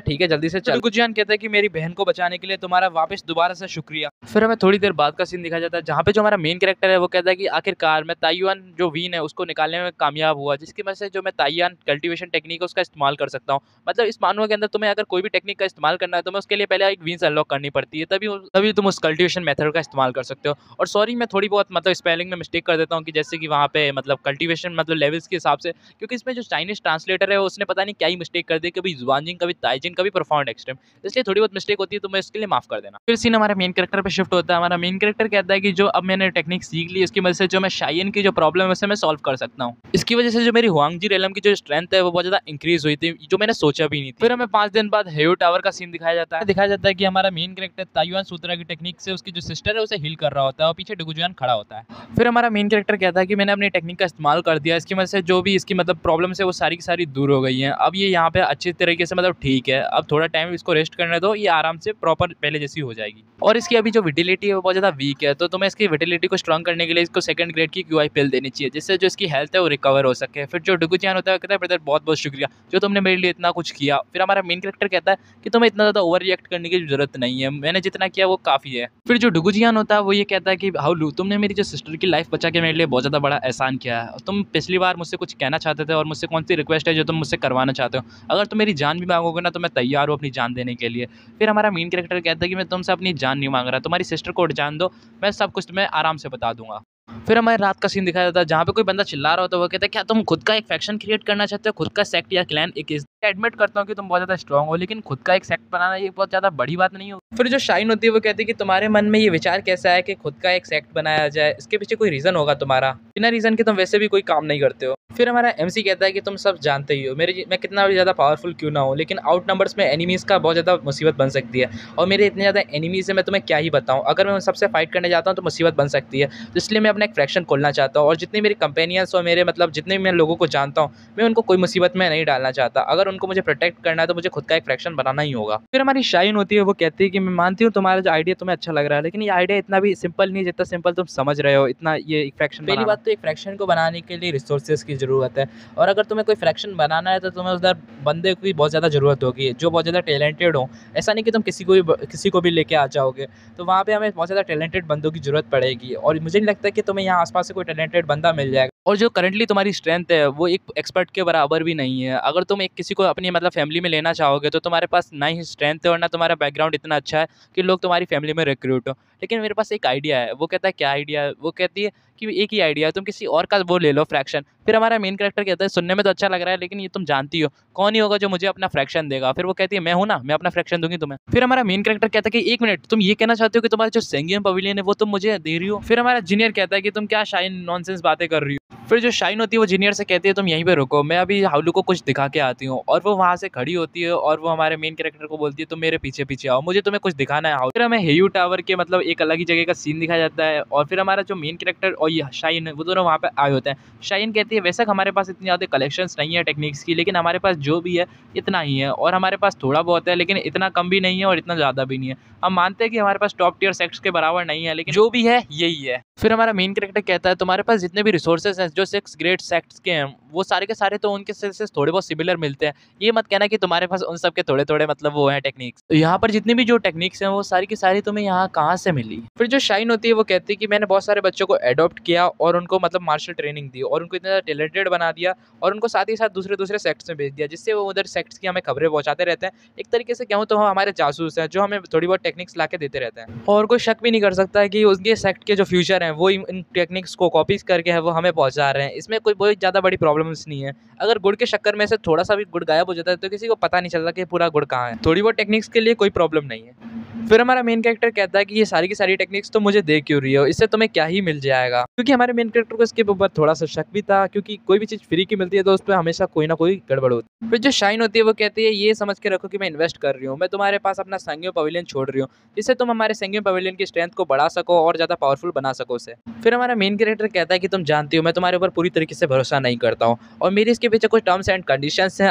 ठीक है जल्दी से चल। डुगुजियान कहता है कि मेरी बहन को बचाने के लिए तुम्हारा वापस दोबारा से शुक्रिया। फिर हमें थोड़ी देर बाद का सीन दिखाया जाता है जहाँ पे जो हमारा मेन कैरेक्टर है वो कहता है कि आखिरकार मैं ताइवान जो वीन है उसको निकालने में कामयाब हुआ, जिसकी वजह से जो मैं ताइवान कल्टीवेशन टेक्निक है उसका इस्तेमाल कर सकता हूँ। मतलब इस मानव के अंदर तुम्हें अगर कोई भी टेक्निक का इस्तेमाल करना है तो मैं उसके लिए पहले एक वीन्स अनलॉक करनी पड़ती है, तभी तुम उस कल्टीवेशन मेथड का इस्तेमाल कर सकते हो। और सॉरी मैं थोड़ी बहुत मतलब स्पेलिंग में मिस्टेक कर देता हूँ कि जैसे कि वहाँ पे मतलब कल्टीवेशन मतलब लेवल्स के हिसाब से, क्योंकि इसमें जो चाइनीज ट्रांसलेटर है उसने पता नहीं क्या ही मिस्टेक कर दी, कभी जुआनजिंग कभी ताइजिंग कभी प्रोफाउंड एक्सट्रीम, इसलिए थोड़ी बहुत मिस्टेक होती है तो मैं इसके लिए माफ कर देना। फिर सीन हमारे मेन कैरेक्टर पे शिफ्ट होता है। हमारा मेन कैरेक्टर कहता है कि जो अब मैंने टेक्निक सीख ली इसकी वजह से जो मैं शायन की जो प्रॉब्लम है उसे मैं सॉल्व कर सकता हूँ। इसकी वजह से जो मेरी हुआंगजी रेलम की जो स्ट्रेंथ है वो बहुत ज्यादा इंक्रीज हुई थी जो मैंने सोचा भी नहीं थी। फिर हमें 5 दिन बाद हेयो टावर का सीन दिखाया जाता है कि हमारा मेन कैरेक्टर ताइवान सूत्रा की टेक्निक से उसकी जो सिस्टर है उसे हील कर रहा होता है और पीछे डुगुजियान खड़ा होता है। फिर हमारा मेन कैरेक्टर कहता है कि मैंने अपनी टेक्निक का इस्तेमाल कर दिया, इसकी वजह से जो भी इसकी मतलब प्रॉब्लम्स है वो सारी की सारी दूर हो गई हैं। अब ये यहाँ पे अच्छी तरीके से मतलब ठीक है, अब थोड़ा टाइम इसको रेस्ट करने दो, ये आराम से प्रॉपर पहले जैसी हो जाएगी। और इसकी अभी जो विटिलिटी है वो बहुत ज़्यादा वीक है, तो तुम्हें इसकी विटिलिटी को स्ट्रॉन्ग करने के लिए इसको सेकंड ग्रेड की क्यूआई पिल देनी चाहिए जिससे जो इसकी हेल्थ है वो रिकवर हो सके। फिर जो डुगुजियान होता है कहता है ब्रदर बहुत बहुत शुक्रिया जो तुमने मेरे लिए इतना कुछ किया। फिर हमारा मेन कैरेक्टर कहता है कि तुम्हें इतना ज़्यादा ओवर रिएक्ट करने की जरूरत नहीं है, मैंने जितना किया वो काफ़ी है। फिर जो डुगुजियान होता है वो ये कहता है कि हाउलू तुमने मेरी जो सिस्टर की लाइफ बचा के मेरे लिए बहुत ज़्यादा बड़ा एहसान किया है। तुम पिछली बार मुझसे कुछ कहना चाहते थे और मुझसे कौन सी रिक्वेस्ट है जो तुम मुझसे करवाना चाहते हो? अगर तुम मेरी जान भी मांगोगे ना तो मैं तैयार हूँ अपनी जान देने के लिए। फिर हमारा मेन कैरेक्टर कहता है कि मैं तुमसे अपनी जान नहीं मांग रहा, तुम्हारी सिस्टर को जान दो, मैं सब कुछ तुम्हें आराम से बता दूंगा। फिर हमारे रात का सीन दिखाया जाता है जहाँ पे कोई बंदा चिल्ला रहा होता है, वो कहता है क्या तुम खुद का एक फैक्शन क्रिएट करना चाहते हो, खुद का सेक्ट या क्लैन एक एडमिट करता हूँ कि तुम बहुत ज़्यादा स्ट्रांग हो, लेकिन खुद का एक सेक्ट बनाना ये बहुत ज़्यादा बड़ी बात नहीं हो। फिर जो शाइन होती है वो कहती है कि तुम्हारे मन में ये विचार कैसा है कि खुद का एक सेक्ट बनाया जाए, इसके पीछे कोई रीज़न होगा तुम्हारा, बिना रीज़न के तुम वैसे भी कोई काम नहीं करते हो। फिर हमारा एमसी कहता है कि तुम सब जानते ही हो मैं कितना भी ज़्यादा पावरफुल क्यों ना हो, लेकिन आउट नंबर्स में एनिमीज़ का बहुत ज़्यादा मुसीबत बन सकती है, और मेरे इतने ज़्यादा एनिमीज़ है मैं तुम्हें क्या ही बताऊँ। अगर मैं उन सबसे फाइट करने जाता हूँ तो मुसीबत बन सकती है, तो इसलिए मैं अपना एक फ्रैक्शन खोलना चाहता हूँ, और जितने मेरे कंपेनियंस और मेरे मतलब जितने भी मैं लोगों को जानता हूँ, मैं उनको कोई मुसीबत में नहीं डालना चाहता। अगर उनको मुझे प्रोटेक्ट करना है तो मुझे खुद का एक फ्रैक्शन बनाना ही होगा। फिर हमारी शाइन होती है वो कहती है कि मैं मानती हूँ तुम्हारा जो आइडिया तुम्हें अच्छा लग रहा है, लेकिन ये आइडिया इतना भी सिंपल नहीं है जितना सिंपल तुम समझ रहे हो। इतना ये एक फ्रैक्शन पहली बात तो एक फ्रैक्शन को बनाने के लिए रिसोर्सेज की ज़रूरत है, और अगर तुम्हें कोई फ्रैक्शन बनाना है तो तुम्हें उधर बंदे की बहुत ज़्यादा ज़रूरत होगी जो बहुत ज़्यादा टैलेंटेड हो। ऐसा नहीं कि तुम किसी को भी लेके आ जाओगे, तो वहाँ पे हमें बहुत ज़्यादा टैलेंटेड बंदों की ज़रूरत पड़ेगी, और मुझे नहीं लगता कि तुम्हें यहाँ आसपास से कोई टैलेंटेड बंदा मिल जाएगा। और जो करंटली तुम्हारी स्ट्रेंथ है वो एक एक्सपर्ट के बराबर भी नहीं है। अगर तुम एक किसी को अपनी मतलब फैमिली में लेना चाहोगे तो तुम्हारे पास ना ही स्ट्रेंथ है और ना तुम्हारा बैकग्राउंड इतना अच्छा है कि लोग तुम्हारी फैमिली में रिक्रूट हो। लेकिन मेरे पास एक आइडिया है। वो कहता है क्या आइडिया है? वो कहती है कि एक ही आइडिया है, तुम किसी और का वो ले लो फ्रैक्शन। फिर हमारा मेन कैरेक्टर कहता है सुनने में तो अच्छा लग रहा है, लेकिन ये तुम जानती हो कौन ही होगा जो मुझे अपना फ्रैक्शन देगा। फिर वो कहती है मैं हूँ ना, मैं अपना फ्रैक्शन दूंगी तुम्हें। फिर हमारा मेन कैरेक्टर कहता है कि एक मिनट, तुम ये कहना चाहते हो कि तुम्हारा जो सेंगियम पवेलियन है वो तुम मुझे दे रही हो? फिर हमारा जूनियर कहता है कि तुम क्या शाइन नॉनसेंस बातें कर रही हो। फिर जो शाइन होती है वो जूनियर से कहती है तुम यहीं पे रुको, मैं अभी हाउलू को कुछ दिखा के आती हूँ। और वो वहाँ से खड़ी होती है और वो हमारे मेन कैरेक्टर को बोलती है तुम मेरे पीछे पीछे आओ, मुझे तुम्हें कुछ दिखाना है। फिर हमें हेयू टावर के मतलब एक अलग ही जगह का सीन दिखाया जाता है, और फिर हमारा जो मेन कैरेक्टर और ये शाइन है वो दोनों वहाँ पे आए होते हैं। शाइन कहती है वैसे हमारे पास इतनी ज़्यादा कलेक्शंस नहीं है टेक्निक्स की, लेकिन हमारे पास जो भी है इतना ही है, और हमारे पास थोड़ा बहुत है लेकिन इतना कम भी नहीं है और इतना ज़्यादा भी नहीं है। हम मानते हैं कि हमारे पास टॉप टियर सेक्ट्स के बराबर नहीं है, लेकिन जो भी है यही है। फिर हमारा मेन कैरेक्टर कहता है तुम्हारे पास जितने भी रिसोर्सेज हैं जो 6 ग्रेट सेक्ट्स के हैं वो सारे के सारे तो उनके से थोड़े बहुत सिमिलर मिलते हैं। ये मत कहना कि तुम्हारे पास उन सब के थोड़े थोड़े मतलब वो हैं टेक्निक्स। तो यहाँ पर जितनी भी जो टेक्निक्स हैं वो सारी की सारी तुम्हें यहाँ कहाँ से मिली? फिर जो शाइन होती है वो कहती है कि मैंने बहुत सारे बच्चों को एडॉप्ट किया और उनको मतलब मार्शल ट्रेनिंग दी और उनको इतना टैलेंटेड बना दिया, और उनको साथ ही साथ दूसरे दूसरे सेक्ट्स में भेज दिया, जिससे वो उधर सेक्ट्स की हमें खबरें पहुंचाते रहते हैं। एक तरीके से कहूँ तो हम हमारे जासूस हैं जो हमें थोड़ी बहुत टेक्निक्स ला के देते रहते हैं, और कोई शक भी नहीं कर सकता है कि उसके सेक्ट के जो फ्यूचर हैं वो इन टेक्निक्स को कॉपीज करके है वो हमें पहुंचा रहे हैं। इसमें कोई बहुत ज़्यादा बड़ी प्रॉब्लम्स नहीं है। अगर गुड़ के शक्कर में से थोड़ा सा भी गुड़ गायब हो जाता है तो किसी को पता नहीं चलता कि पूरा गुड़ कहाँ है। थोड़ी बहुत टेक्निक्स के लिए कोई प्रॉब्लम नहीं है। फिर हमारा मेन कैरेक्टर कहता है कि ये सारी की सारी टेक्निक्स तो मुझे दे क्यों रही हो, इससे तुम्हें क्या ही मिल जाएगा? क्योंकि हमारे मेन कैरेक्टर को इसके ऊपर थोड़ा सा शक भी था, क्योंकि कोई भी चीज़ फ्री की मिलती है तो उस पर हमेशा कोई ना कोई गड़बड़ होती है। फिर जो शाइन होती है वो कहती है ये समझ के रखो कि मैं इन्वेस्ट कर रही हूँ, मैं तुम्हारे पास अपना संगियो पवेलियन छोड़ रही हूँ, जिससे तुम हमारे संगियो पवेलियन की स्ट्रेंथ को बढ़ा सको और ज़्यादा पावरफुल बना सको उसे। फिर हमारा मेन कैरेक्टर कहता है कि तुम जानती हो मैं तुम्हारे ऊपर पूरी तरीके से भरोसा नहीं करता हूँ, और मेरी इसके पीछे कुछ टर्म्स एंड कंडीशंस हैं,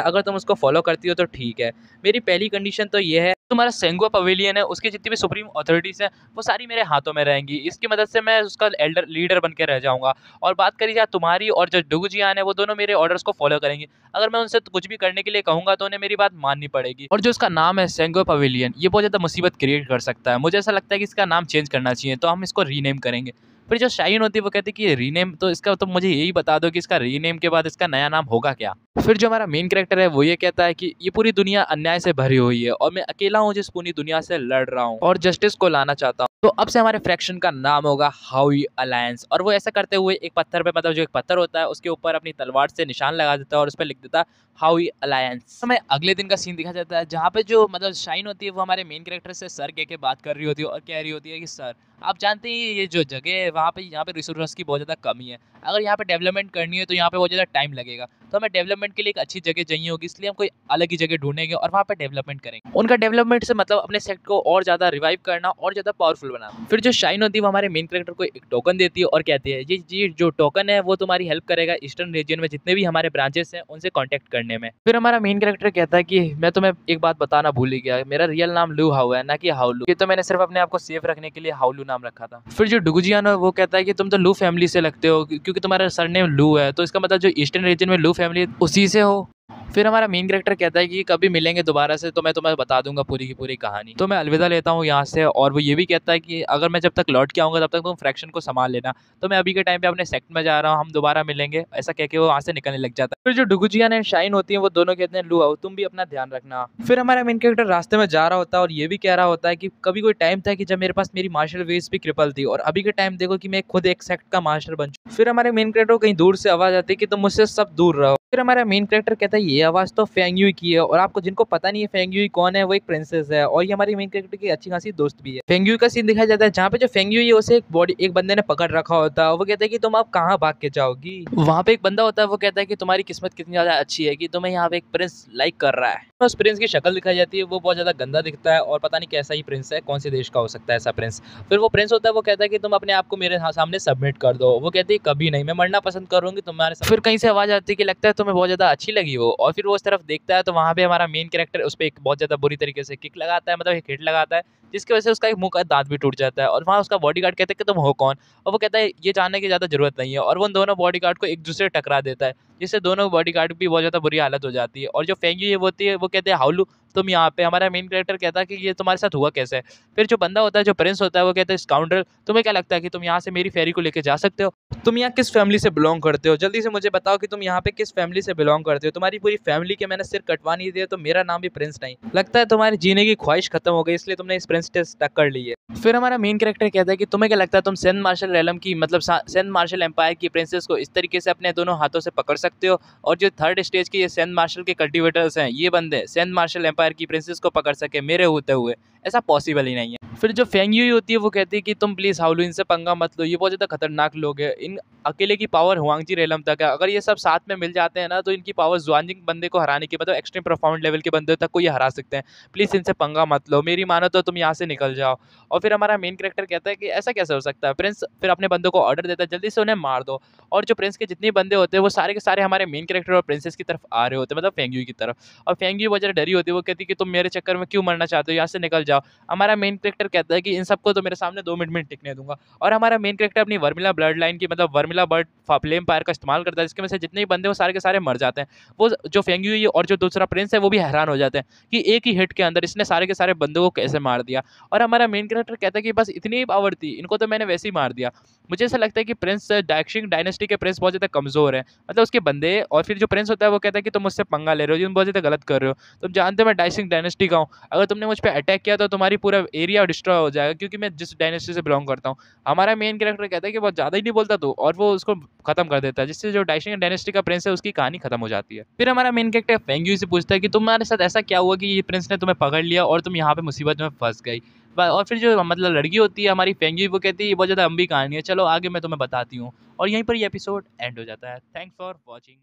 अगर तुम उसको फॉलो करती हो तो ठीक है। मेरी पहली कंडीशन तो ये है तुम्हारा सेंगुआ पवेलियन है उसकी जितनी भी सुप्रीम अथॉरिटीज़ हैं वो सारी मेरे हाथों में रहेंगी, इसकी मदद से मैं उसका एल्डर लीडर बन के रह जाऊंगा। और बात करी जाए तुम्हारी और जो डुगुजियान है वो दोनों मेरे ऑर्डर्स को फॉलो करेंगी। अगर मैं उनसे कुछ भी करने के लिए कहूंगा तो उन्हें मेरी बात माननी पड़ेगी। और जो उसका नाम है सेंगुआ पवेलियन ये बहुत ज़्यादा मुसीबत क्रिएट कर सकता है, मुझे ऐसा लगता है कि इसका नाम चेंज करना चाहिए, तो हम इसको रीनेम करेंगे। फिर जो शाइन होती है वो कहती है कि रीनेम तो इसका तो मुझे यही बता दो कि इसका रीनेम के बाद इसका नया नाम होगा क्या। फिर जो हमारा मेन कैरेक्टर है वो ये कहता है कि ये पूरी दुनिया अन्याय से भरी हुई है और मैं अकेला हूँ जिस पूरी दुनिया से लड़ रहा हूँ और जस्टिस को लाना चाहता हूँ। तो अब से हमारे फ्रैक्शन का नाम होगा हाउई अलायंस। और वो ऐसा करते हुए एक पत्थर पे मतलब जो एक पत्थर होता है उसके ऊपर अपनी तलवार से निशान लगा देता है और उस पर लिख देता है हाउई अलायंस। हमें अगले दिन का सीन दिखा जाता है जहाँ पे जो मतलब शाइन होती है वो हमारे मेन कैरेक्टर से सर कह के बात कर रही होती है और कह रही होती है कि सर आप जानते हैं ये जो जगह है वहाँ पे यहाँ पे रिसोर्स की बहुत ज़्यादा कमी है, अगर यहाँ पे डेवलपमेंट करनी है तो यहाँ पे बहुत ज़्यादा टाइम लगेगा, तो हमें डेवलपमेंट के लिए एक अच्छी जगह चाहिए होगी, इसलिए हम कोई अलग ही जगह ढूंढेंगे और वहाँ पे डेवलपमेंट करेंगे। उनका डेवलपमेंट से मतलब अपने सेक्ट को और ज़्यादा रिवाइव करना और ज़्यादा पावरफुल बनाना। फिर जो शाइन होती है वो हमारे मेन कैरेक्टर को एक टोकन देती है और कहती है ये जो टोकन है वो तुम्हारी हेल्प करेगा ईस्टर्न रीजन में जितने भी हमारे ब्रांचेस हैं उनसे कॉन्टैक्ट करने में। फिर हमारा मेन कैरेक्टर कहता है कि मैं तुम्हें एक बात बताना भूल ही गया, मेरा रियल नाम लू हाउ है ना कि हाउलू, ये तो मैंने सिर्फ अपने आप को सेफ रखने के लिए हाउलू नाम रखा था। फिर जो डुगुजियान है वो कहता है कि तुम तो लू फैमिली से लगते हो क्योंकि तुम्हारा सरनेम लू है, तो इसका मतलब जो ईस्टर्न रीजन में लू फैमिली उसी से हो। फिर हमारा मेन कैरेक्टर कहता है कि कभी मिलेंगे दोबारा से तो मैं तुम्हें बता दूंगा पूरी की पूरी कहानी, तो मैं अलविदा लेता हूँ यहाँ से। और वो ये भी कहता है कि अगर मैं जब तक लौट के आऊँगा तब तक तुम फ्रैक्शन को संभाल लेना, तो मैं अभी के टाइम पे अपने सेक्ट में जा रहा हूँ, हम दोबारा मिलेंगे, ऐसा कह के वो वहाँ से निकलने लग जाता है। फिर जो डुगुजियान एंड शाइन होती है वो दोनों कहते हैं लू आओ तुम भी अपना ध्यान रखना। फिर हमारा मेन कैरेक्टर रास्ते में जा रहा होता है और ये भी कह रहा होता है कि कभी कोई टाइम था कि जब मेरे पास मेरी मार्शल वेज भी क्रिपल थी और अभी के टाइम देखो कि मैं खुद एक सेक्ट का मास्टर बन चुका। फिर हमारे मेन कैरेक्टर को कहीं दूर से आवाज आती है कि तुम मुझसे सब दूर रहो। फिर हमारा मेन कैरेक्टर कहता है ये आवाज़ तो फेंग युई की है, और आपको जिनको पता नहीं है फेंग युई कौन है, वो एक प्रिंसेस है और ये हमारी मेन कैरेक्टर की अच्छी खासी दोस्त भी है। फेंग युई का सीन दिखाया जाता है जहाँ पे जो फेंग युई है उसे एक बंदे ने पकड़ रखा होता है, वो कहता है कि तुम अब कहाँ भाग के जाओगी। वहाँ पे एक बंदा होता है, वो कहता है कि तुम्हारी किस्मत कितनी ज़्यादा अच्छी है कि तुम्हें यहाँ पे एक प्रिंस लाइक कर रहा है। उस प्रिंस की शक्ल दिखाई जाती है, वो बहुत ज़्यादा गंदा दिखता है और पता नहीं कैसा ही प्रिंस है, कौन से देश का हो सकता है ऐसा प्रिंस। फिर वो प्रिंस होता है, वो कहता है कि तुम अपने आप को मेरे सामने सबमिट कर दो। वो कहती है कभी नहीं, मैं मरना पसंद करूंगी तुम्हारे साथ। फिर कहीं से आवाज़ आती है कि लगता है तुम्हें बहुत ज़्यादा अच्छी लगी वो, और फिर वो उस तरफ देखता है तो वहाँ पे हमारा मेन कैरेक्टर उस पर एक बहुत ज़्यादा बुरी तरीके से किक लगाता है, मतलब एक हिट लगाता है, जिसकी वजह से उसका एक मुंह का दांत भी टूट जाता है। और वहाँ उसका बॉडीगार्ड कहता है कि तुम हो कौन, और वो कहता है ये जानने की ज़्यादा जरूरत नहीं है, और वो उन दोनों बॉडीगार्ड को एक दूसरे से टकरा देता है, जिससे दोनों बॉडीगार्ड की बहुत ज़्यादा बुरी हालत हो जाती है। और जो फेंगी ये होती है, वो कहते हैं हाउलू तुम यहाँ पे। हमारा मेन कैरेक्टर कहता है कि ये तुम्हारे साथ हुआ कैसे। फिर जो बंदा होता है, जो प्रिंस होता है, वो कहता है स्काउंड्रल तुम्हें क्या लगता है कि तुम यहाँ से मेरी फेरी को लेके जा सकते हो? तुम यहाँ किस फैमिली से बिलोंग करते हो? जल्दी से मुझे बताओ कि तुम यहाँ पे किस फैमिली से बिलोंग करते हो। तुम्हारी पूरी फैमिली के मैंने सिर कटवा नहीं दिया तो मेरा नाम भी प्रिंस नहीं। लगता है तुम्हारी जीने की ख्वाहिश खत्म हो गई, इसलिए तुमने इस प्रिंस टेस्ट टक कर ली है। फिर हमारा मेन कैरेक्टर कहता है कि तुम्हें क्या लगता है तुम सेंट मार्शल रेलम की मतलब सेंट मार्शल एम्पायर की प्रिंसेस को इस तरीके से अपने दोनों हाथों से पकड़ सकते हो, और जो थर्ड स्टेज के ये सेंट मार्शल के कल्टिवेटर्स हैं, ये बंदे सेंट मार्शल एम्पायर की प्रिंसेस को पकड़ सके मेरे होते हुए? ऐसा पॉसिबल ही नहीं है। फिर जो फेंग युई होती है, वो कहती है कि तुम प्लीज हाउलू इनसे पंगा मत लो, ये बहुत ज्यादा खतरनाक लोग हैं। इन अकेले की पावर हुआंगजी रेलम तक है, अगर ये सब साथ में मिल जाते हैं ना तो इनकी पावर जुआनजिंग बंदे को हराने की, मतलब एक्सट्रीम प्रोफाउंड लेवल के बंदे तक को ये हरा सकते हैं। प्लीज इनसे पंगा मत लो, मेरी मानो तो तुम यहाँ से निकल जाओ। और फिर हमारा मेन कैरेक्टर कहता है कि ऐसा कैसे हो सकता है। प्रिंस फिर अपने बंदों को ऑर्डर देता है जल्दी से उन्हें मार दो, और जो प्रिंस के जितने बंदे होते हैं वो सारे के सारे हमारे मेन कैरेक्टर और प्रिंसेस की तरफ आ रहे होते हैं, मतलब फेंग युई की तरफ। और फेंग युई वजह डरी होती है, वो कहती है कि तुम मेरे चक्कर में क्यों मरना चाहते हो, यहाँ से निकल जाओ। हमारा मेन कैरेक्टर कहता है कि इन सबको तो मेरे सामने 2 मिनट में टिकने दूंगा। और हमारा मेन कैरेक्टर अपनी वर्मिला ब्लड लाइन की, मतलब वर्मिला बर्ड फ्लेम फायर का इस्तेमाल करता है, जिसकी वजह से जितने भी बंदे वो सारे के सारे मर जाते हैं। वो जो फेंग युई और जो दूसरा प्रिंस है वो भी हैरान हो जाते हैं कि एक ही हिट के अंदर इसने सारे के सारे बंदों को कैसे मार दिया। और हमारा मेन कैरेक्टर कहता है कि बस इतनी ही पावर थी, इनको तो मैंने वैसे ही मार दिया। मुझे ऐसा लगता है कि प्रिंस डैक्शिंग डायनेस्टी के प्रिंस बहुत ज़्यादा कमज़ोर है, मतलब उसके बंदे। और फिर जो प्रिंस होता है वो कहता है कि तुम मुझसे पंगा ले रहे हो, तुम बहुत ज़्यादा गलत कर रहे हो। तुम जानते हो मैं डाइसिंग डायनेस्टी का हूँ, अगर तुमने मुझ पर अटैक किया तो तुम्हारी पूरा एरिया डिस्ट्रॉय हो जाएगा, क्योंकि मैं जिस डायनेस्टी से बिलोंग करता हूँ। हमारा मेन कैरेक्टर कहता है कि बहुत ज़्यादा ही नहीं बोलता तू, और वो उसको खत्म कर देता है, जिससे जो डाइशिंग डायनेस्टी का प्रिंस है उसकी कहानी खत्म हो जाती है। फिर हमारा मेन कैरेक्टर फेंग युई से पूछता है कि तुम्हारे साथ ऐसा क्या हुआ कि ये प्रिंस ने तुम्हें पकड़ लिया और तुम यहाँ पे मुसीबत में फंस गई। और फिर जो मतलब लड़की होती है हमारी फेंग युई, वो कहती है ये बहुत ज़्यादा लंबी कहानी है, चलो आगे मैं तुम्हें बताती हूँ। और यहीं पर ये एपिसोड एंड हो जाता है। Thanks for watching.